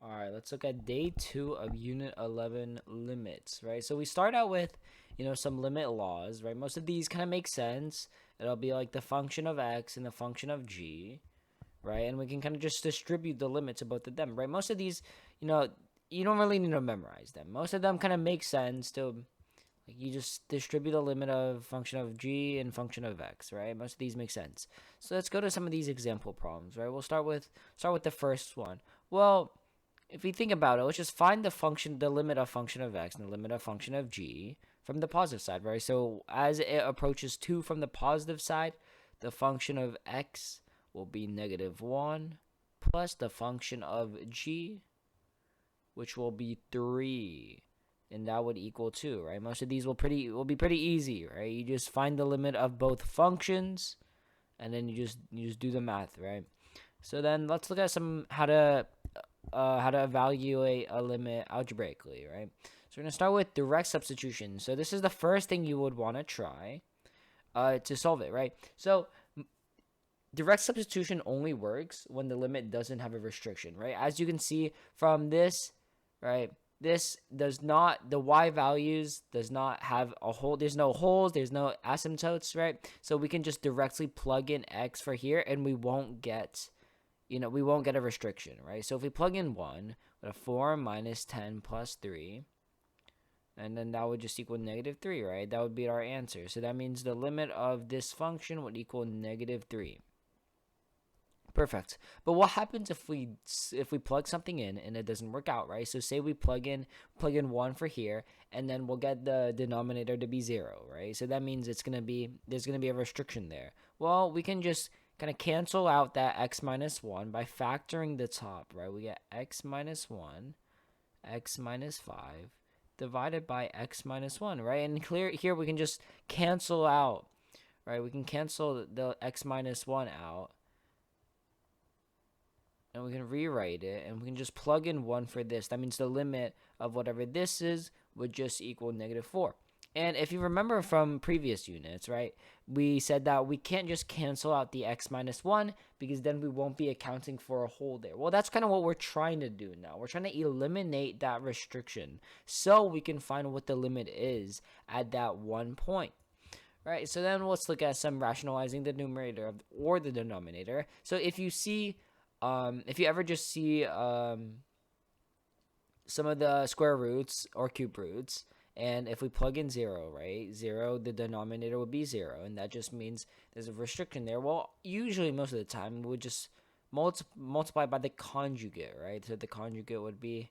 All right, let's look at day 2 of Unit 11 limits, right? So we start out with, some limit laws, right? Most of these kind of make sense. It'll be like the function of x and the function of g, right? And we can kind of just distribute the limits of both of them, right? Most of these, you know, you don't really need to memorize them. Most of them kind of make sense to, like, you just distribute the limit of function of g and function of x, right? Most of these make sense. So let's go to some of these example problems, right? We'll start with the first one. Well, if we think about it, let's just find the limit of function of x and the limit of function of g from the positive side, right? So as it approaches 2 from the positive side, the function of x will be -1 plus the function of g, which will be 3. And that would equal 2, right? Most of these will be pretty easy, right? You just find the limit of both functions and then you just do the math, right? So then let's look at some how to evaluate a limit algebraically, right? So we're gonna start with direct substitution. So this is the first thing you would want to try to solve it, right? So direct substitution only works when the limit doesn't have a restriction, right? As you can see from this, right? This does not, the y values does not have a hole. There's no holes, there's no asymptotes, right? So we can just directly plug in x for here and we won't get a restriction, right? So if we plug in 1 with a 4 minus 10 plus 3, and then that would just equal -3, right? That would be our answer. So that means the limit of this function would equal -3. Perfect. But what happens if we plug something in and it doesn't work out, right? So say we plug in 1 for here, and then we'll get the denominator to be 0, right? So that means there's gonna be a restriction there. Well, we can just kind of cancel out that x minus 1 by factoring the top, right? We get x minus 1, x minus 5 divided by x minus 1, right? And clear here we can just cancel out, right? We can cancel the x minus 1 out, and we can rewrite it, and we can just plug in 1 for this. That means the limit of whatever this is would just equal -4. And if you remember from previous units, right, we said that we can't just cancel out the x minus 1 because then we won't be accounting for a hole there. Well, that's kind of what we're trying to do now. We're trying to eliminate that restriction so we can find what the limit is at that one point. Right, so then let's look at some rationalizing the numerator or the denominator. So if you ever just see some of the square roots or cube roots, and if we plug in 0, right, 0, the denominator would be 0, and that just means there's a restriction there. Well, usually most of the time we would just multiply by the conjugate, right? So the conjugate would be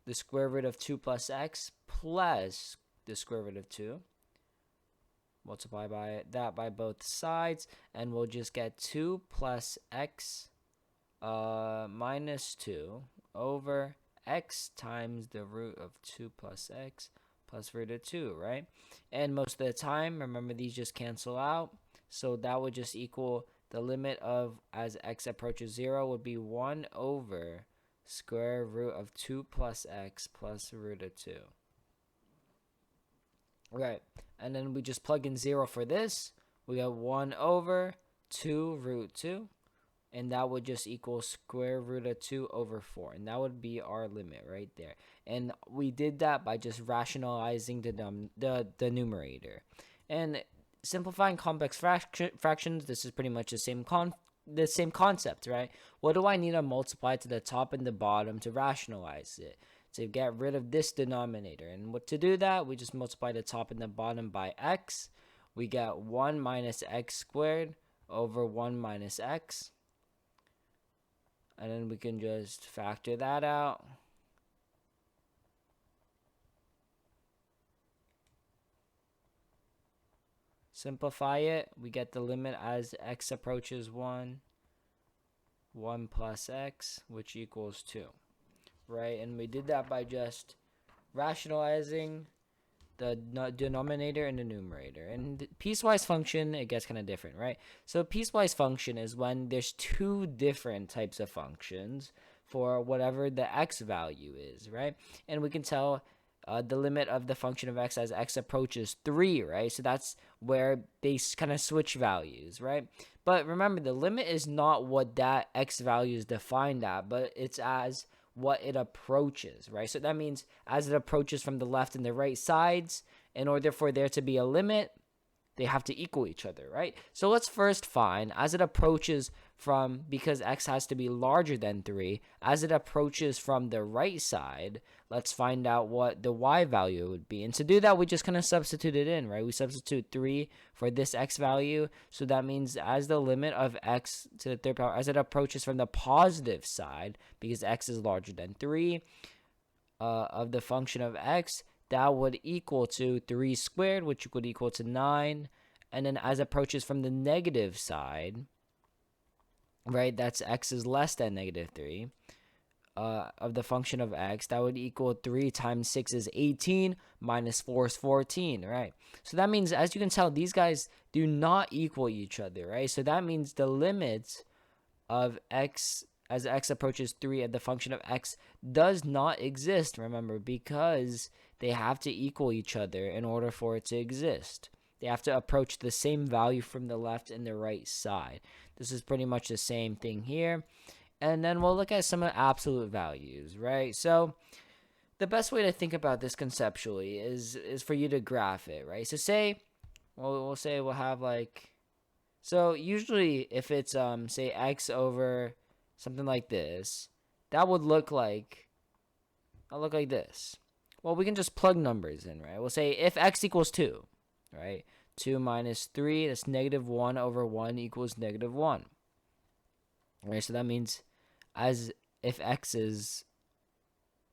the square root of 2 plus x plus the square root of 2. Multiply by both sides, and we'll just get 2 plus x minus 2 over x times the root of 2 plus x plus root of 2, right? And most of the time, remember, these just cancel out. So that would just equal the limit of, as x approaches 0, would be 1 over square root of 2 plus x plus root of 2. Right. And then we just plug in 0 for this. We have 1 over 2 root 2. And that would just equal square root of 2 over 4. And that would be our limit right there. And we did that by just rationalizing the numerator. And simplifying complex fractions, this is pretty much the same concept, right? What do I need to multiply to the top and the bottom to rationalize it? To get rid of this denominator. And what to do that, we just multiply the top and the bottom by x. We get 1 minus x squared over 1 minus x. And then we can just factor that out. Simplify it. We get the limit as x approaches 1 plus x, which equals 2. Right? And we did that by just rationalizing the denominator and the numerator. And the piecewise function, it gets kind of different, right? So piecewise function is when there's two different types of functions for whatever the x value is, right? And we can tell the limit of the function of x as x approaches 3, right? So that's where they kind of switch values, right? But remember, the limit is not what that x value is defined at, but it's as what it approaches, right? So that means as it approaches from the left and the right sides, in order for there to be a limit, they have to equal each other, right? So let's first find, as it approaches from, because x has to be larger than 3, as it approaches from the right side, let's find out what the y value would be. And to do that, we just kind of substitute it in, right? We substitute 3 for this x value. So that means as the limit of x to the third power, as it approaches from the positive side, because x is larger than 3, of the function of x, that would equal to 3 squared, which would equal to 9. And then as it approaches from the negative side, right, that's x is less than negative 3, of the function of x, that would equal 3 times 6 is 18, minus 4 is 14, right? So that means, as you can tell, these guys do not equal each other, right? So that means the limit of x as x approaches 3 at the function of x does not exist, remember, because they have to equal each other in order for it to exist. They have to approach the same value from the left and the right side. This is pretty much the same thing here. And then we'll look at some absolute values, right? So the best way to think about this conceptually is for you to graph it, right? So say, we'll say we'll have like, so usually if it's, say x over something like this, that would look like, this. Well, we can just plug numbers in, right? We'll say if x equals 2, right? 2 minus 3, that's negative 1 over 1 equals negative 1. Right, so that means as if x is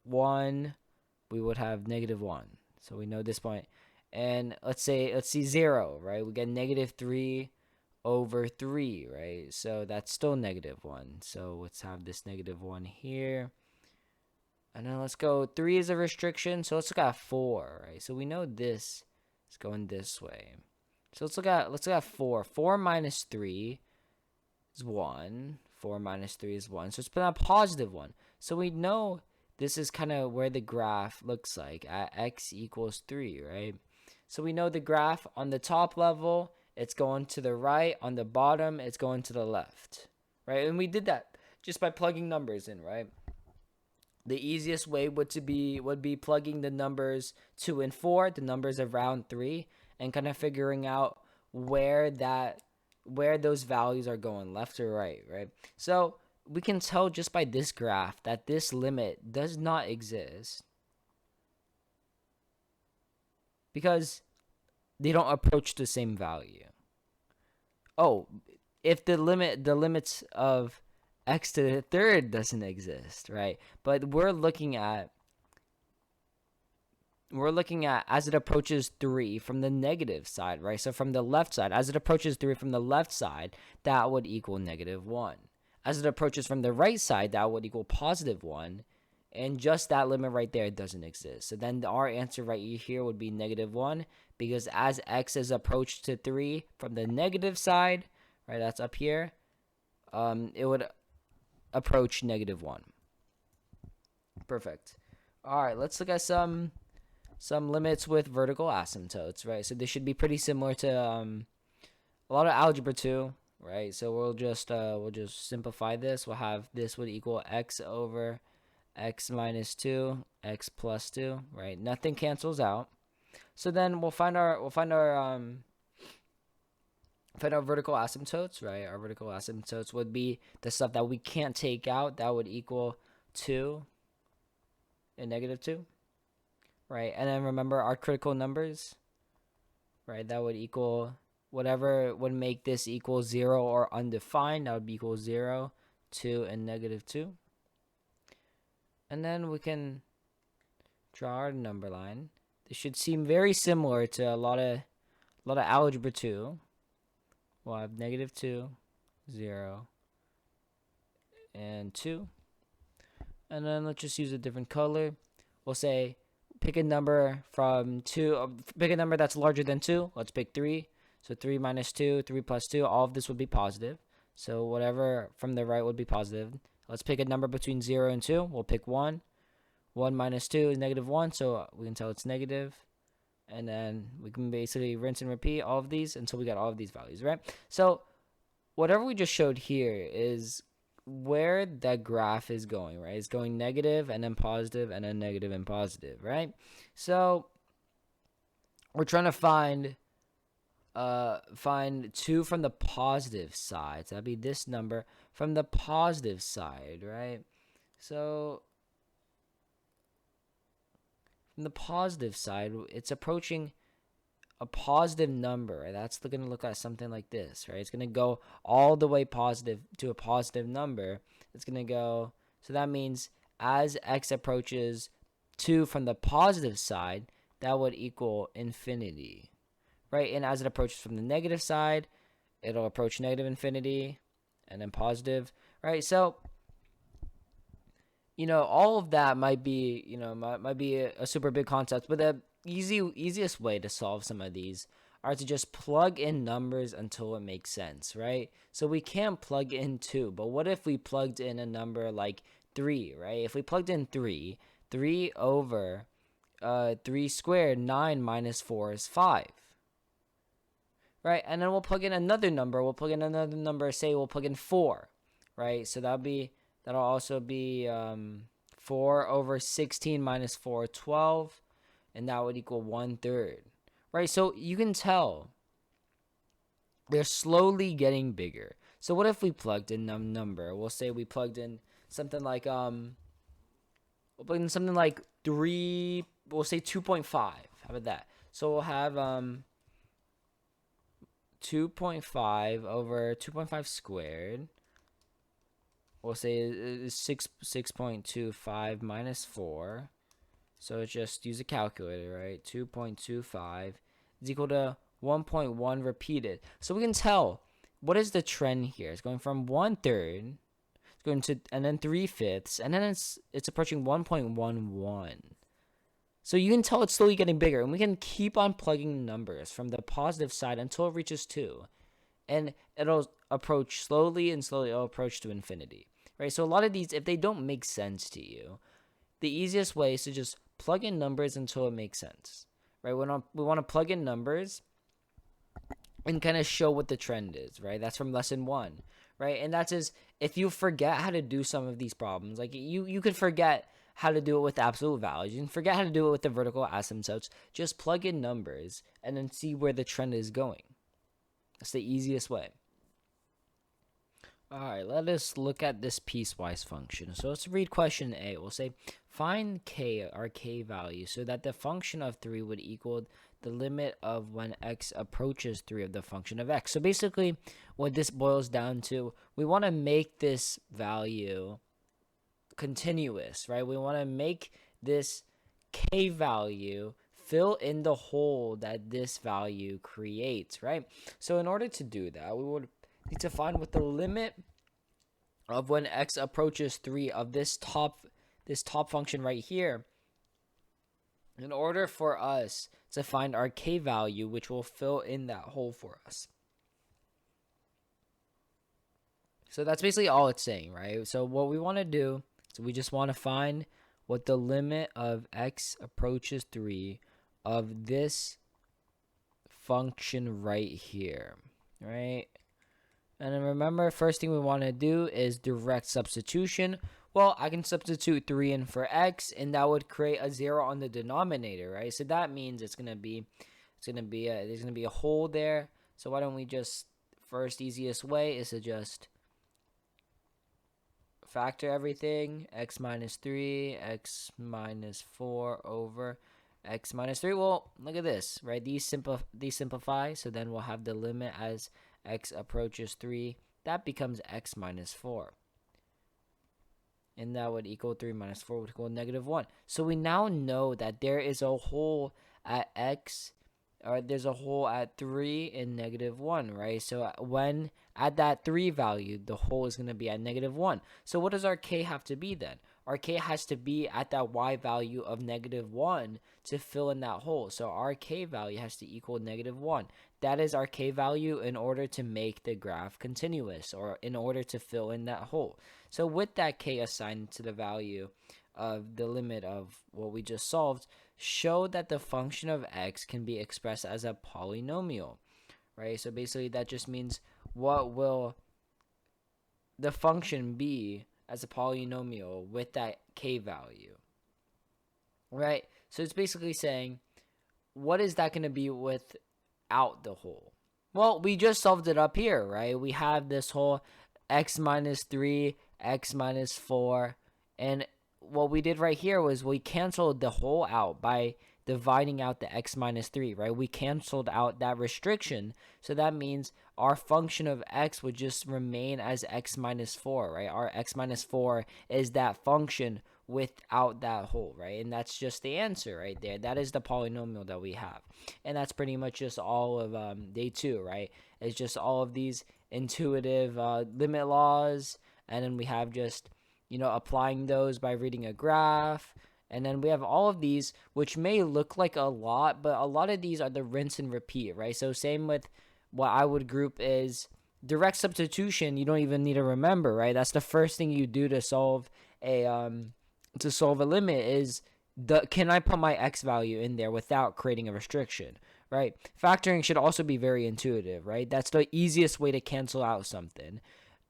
1, we would have negative 1. So we know this point. And let's see 0, right? We get negative 3 over 3, right? So that's still negative 1. So let's have this negative 1 here. And then let's go, 3 is a restriction, so let's look at 4, right? So we know this is going this way. So let's look at 4. 4 minus 3 is 1. 4 minus 3 is 1. So it's been a positive 1. So we know this is kind of where the graph looks like at x equals 3, right? So we know the graph on the top level, it's going to the right. On the bottom, it's going to the left, right? And we did that just by plugging numbers in, right? The easiest way would be plugging the numbers 2 and 4, the numbers of round 3, and kind of figuring out where those values are going, left or right, right? So we can tell just by this graph that this limit does not exist because they don't approach the same value. Oh, if the limits of x to the third doesn't exist, right? But we're looking at as it approaches 3 from the negative side, right? So from the left side, as it approaches 3 from the left side, that would equal negative 1. As it approaches from the right side, that would equal positive 1. And just that limit right there doesn't exist. So then our answer right here would be negative 1, because as x is approached to 3 from the negative side, right, that's up here, it would approach negative 1. Perfect. All right, let's look at some limits with vertical asymptotes, right? So this should be pretty similar to a lot of algebra 2, right? So we'll just simplify this. We'll have this would equal x over x minus 2, x plus 2, right? Nothing cancels out. So then we'll find our vertical asymptotes, right? Our vertical asymptotes would be the stuff that we can't take out. That would equal 2 and negative 2, right? And then remember our critical numbers, right? That would equal whatever would make this equal 0 or undefined. That would be equal 0, 2, and negative 2. And then we can draw our number line. This should seem very similar to a lot of algebra 2. We'll have negative 2, 0, and 2. And then let's just use a different color. We'll say pick a number from 2. Pick a number that's larger than 2. Let's pick 3. So 3 minus 2, 3 plus 2, all of this would be positive. So whatever from the right would be positive. Let's pick a number between 0 and 2. We'll pick 1. 1 minus 2 is negative 1, so we can tell it's negative. And then we can basically rinse and repeat all of these until we got all of these values, right? So whatever we just showed here is where the graph is going, right? It's going negative and then positive and then negative and positive, right? So we're trying to find 2 from the positive side. So that'd be this number from the positive side, right? So from the positive side, it's approaching a positive number. Right? That's going to look like something like this, right? It's going to go all the way positive to a positive number. It's going to go, so that means as x approaches 2 from the positive side, that would equal infinity, right? And as it approaches from the negative side, it'll approach negative infinity and then positive, right? So, all of that might be, might be a super big concept, but the easiest way to solve some of these are to just plug in numbers until it makes sense, right? So we can't plug in 2, but what if we plugged in a number like 3, right? If we plugged in 3 over 3 squared, 9 minus 4 is 5. Right? And then we'll plug in another number. Say we'll plug in 4. Right? So that'll also be 4 over 16 minus 4, 12. And that would equal 1/3. Right? So you can tell they're slowly getting bigger. So what if we plugged in a number? We'll say we plugged in something like 3, we'll say 2.5. How about that? So we'll have 2.5 over 2.5 squared. We'll say is 6.25 minus 4. So just use a calculator, right? 2.25 is equal to 1.1 repeated. So we can tell what is the trend here. It's going from 1/3, it's going to, and then 3/5, and then it's approaching 1.11. So you can tell it's slowly getting bigger, and we can keep on plugging numbers from the positive side until it reaches 2. And it'll approach slowly, and slowly it'll approach to infinity, right? So a lot of these, if they don't make sense to you, the easiest way is to just plug in numbers until it makes sense, right? We want to plug in numbers and kind of show what the trend is, right? That's from lesson 1, right? And that's just, if you forget how to do some of these problems, like you could forget how to do it with absolute values. You can forget how to do it with the vertical asymptotes. Just plug in numbers and then see where the trend is going. That's the easiest way. All right, let us look at this piecewise function. So let's read question A. We'll say, find k, our k value, so that the function of 3 would equal the limit of when x approaches 3 of the function of x. So basically, what this boils down to, we want to make this value continuous, right? We want to make this k value fill in the hole that this value creates, right? So in order to do that, we would need to find what the limit of when x approaches 3 of this top function right here, in order for us to find our k value, which will fill in that hole for us. So that's basically all it's saying, right? So what we want to do is we just want to find what the limit of x approaches 3 of this function right here, right? And then remember, first thing we want to do is direct substitution. Well, I can substitute 3 in for x, and that would create a 0 on the denominator, right? So that means there's gonna be a hole there. So why don't we just, first easiest way is to just factor everything. X minus 3, x minus 4 over x minus 3. Well, look at this, right? These simplify, so then we'll have the limit as x approaches 3. That becomes x minus 4. And that would equal 3 minus 4 would equal -1. So we now know that there is a hole at x, or there's a hole at 3 and -1, right? So when at that 3 value, the hole is going to be at -1. So what does our k have to be then? Our k has to be at that y value of -1 to fill in that hole. So our k value has to equal -1. That is our k value in order to make the graph continuous, or in order to fill in that hole. So with that k assigned to the value of the limit of what we just solved, show that the function of x can be expressed as a polynomial, right? So basically that just means what will the function b as a polynomial with that k value, right? So it's basically saying, what is that going to be without the whole? Well, we just solved it up here, right? We have this whole x minus 3, x minus 4, and what we did right here was we canceled the whole out by dividing out the x minus 3, right? We canceled out that restriction, so that means our function of x would just remain as x minus 4, right? Our x minus 4 is that function without that whole, right? And that's just the answer right there. That is the polynomial that we have. And that's pretty much just all of day 2, right? It's just all of these intuitive limit laws, and then we have just, applying those by reading a graph. And then we have all of these, which may look like a lot, but a lot of these are the rinse and repeat, right? So same with what I would group is direct substitution. You don't even need to remember, right? That's the first thing you do to solve a limit is, can I put my x value in there without creating a restriction, right? Factoring should also be very intuitive, right? That's the easiest way to cancel out something.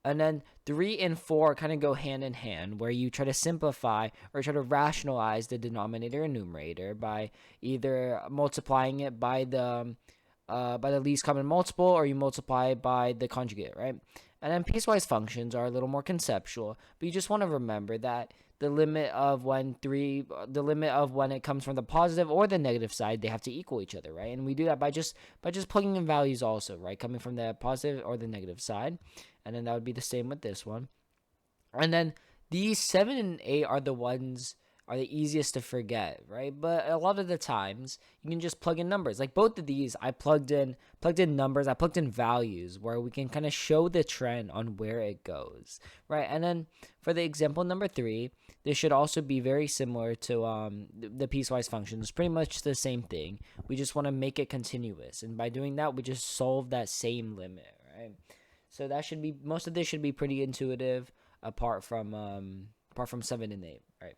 And then 3 and 4 kind of go hand in hand, where you try to simplify or try to rationalize the denominator and numerator by either multiplying it by the least common multiple, or you multiply it by the conjugate, right? And then piecewise functions are a little more conceptual, but you just want to remember that the limit of when it comes from the positive or the negative side, they have to equal each other, right? And we do that by just plugging in values also, right? Coming from the positive or the negative side. And then that would be the same with this one. And then these 7 and 8 are the easiest to forget, right? But a lot of the times you can just plug in numbers. Like both of these, I plugged in numbers, I plugged in values where we can kind of show the trend on where it goes, right? And then for the example number 3, this should also be very similar to the piecewise functions. Pretty much the same thing. We just want to make it continuous, and by doing that, we just solve that same limit, right? So that should be, most of this should be pretty intuitive, apart from 7 and 8, right?